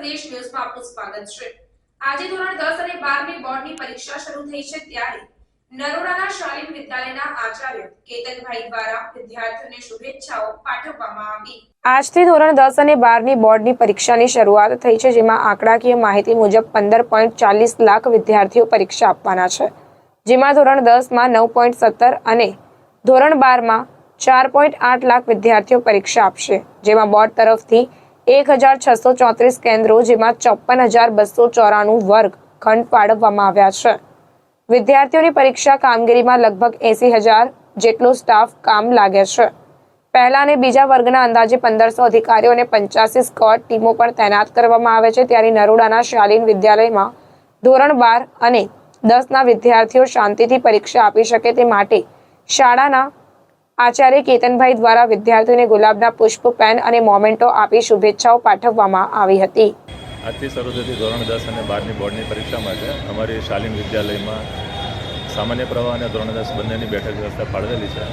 સંદેશ ન્યૂઝમાં આપનું સ્વાગત છે। આજે ધોરણ 10 અને 12 ની બોર્ડની પરીક્ષા શરૂ થઈ છે ત્યારે નરોડાના શાલીન વિદ્યાલયના આચાર્ય કેતનભાઈ દ્વારા વિદ્યાર્થીઓને શુભેચ્છાઓ પાઠવવામાં આવી। આજથી ધોરણ 10 અને 12 ની બોર્ડની પરીક્ષાની શરૂઆત થઈ છે, જેમાં આંકડાકીય માહિતી મુજબ 15.40 લાખ વિદ્યાર્થીઓ પરીક્ષા આપવાના છે, જેમાં ધોરણ 10 માં 9.17 અને ધોરણ 12 માં 4.8 લાખ વિદ્યાર્થીઓ પરીક્ષા આપશે, જેમાં બોર્ડ તરફથી 1634 કેન્દ્રો, જેમાં 54,294 વર્ગ ખંડ ફાળવવામાં આવ્યા છે। વિદ્યાર્થીઓની પરીક્ષા કામગીરીમાં લગભગ 80,000 જેટલો સ્ટાફ કામ લાગે છે। પહેલા અને બીજા વર્ગના અંદાજે 1500 અધિકારીઓ અને 85 સ્ક્વોડ ટીમો પણ તૈનાત કરવામાં આવે છે। ત્યારે નરોડાના શાલીન વિદ્યાલયમાં ધોરણ 12 અને 10 ના વિદ્યાર્થીઓ શાંતિથી પરીક્ષા આપી શકે તે માટે શાળાના આચાર્ય કેતનભાઈ દ્વારા વિદ્યાર્થીઓને ગુલાબના પુષ્પ, પેન અને મોમેન્ટો આપી શુભેચ્છાઓ પાઠવવામાં આવી હતી। આજથી શરૂ થતી ધોરણ 10 અને 12ની બોર્ડની પરીક્ષા માટે અમારી શાલીન વિદ્યાલયમાં સામાન્ય પ્રવાહ અને ધોરણ 10 બંનેની બેઠક વ્યવસ્થા ફાળવેલી છે,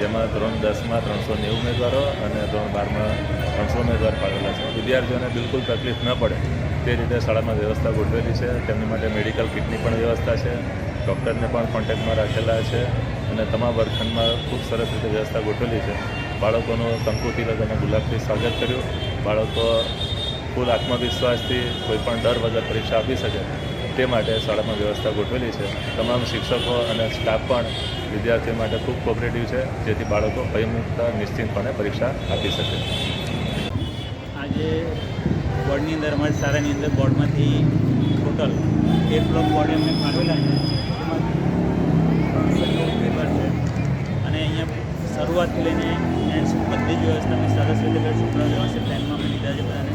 જેમાં ધોરણ 10માં 390 ઉમેદવારો અને ધોરણ 12માં 300 ઉમેદવાર ફાળવેલા છે। વિદ્યાર્થીઓને બિલકુલ તકલીફ ન પડે તે રીતે શાળામાં વ્યવસ્થા ગોઠવેલી છે। તેમની માટે મેડિકલ કિટની પણ વ્યવસ્થા છે, ડૉક્ટરને પણ કોન્ટેક્ટમાં રાખેલા છે અને તમામ વર્ગખંડમાં ખૂબ સરસ રીતે વ્યવસ્થા ગોઠવેલી છે। બાળકોનું કંકુ તિલક અને ગુલાબથી સ્વાગત કર્યું। બાળકો ફૂલ આત્મવિશ્વાસથી કોઈપણ ડર વગર પરીક્ષા આપી શકે તે માટે શાળામાં વ્યવસ્થા ગોઠવેલી છે। તમામ શિક્ષકો અને સ્ટાફ પણ વિદ્યાર્થીઓ માટે ખૂબ કોઓપરેટિવ છે, જેથી બાળકો ભયમુક્ત નિશ્ચિંતપણે પરીક્ષા આપી શકે। આજે બોર્ડની અંદર અમારી શાળાની અંદર બોર્ડમાંથી ટોટલ 13 બ્લોક બોર્ડ એમને ફાળવેલા છે, એમાં 309 ઉમેદવાર છે અને અહીંયા શરૂઆતથી લઈને એન્ડ સુધી બધી જ વ્યવસ્થા અમે સરસ રીતે કરીશું। વ્યવસ્થિત ટાઈમમાં અમે લીધા છે બધાને।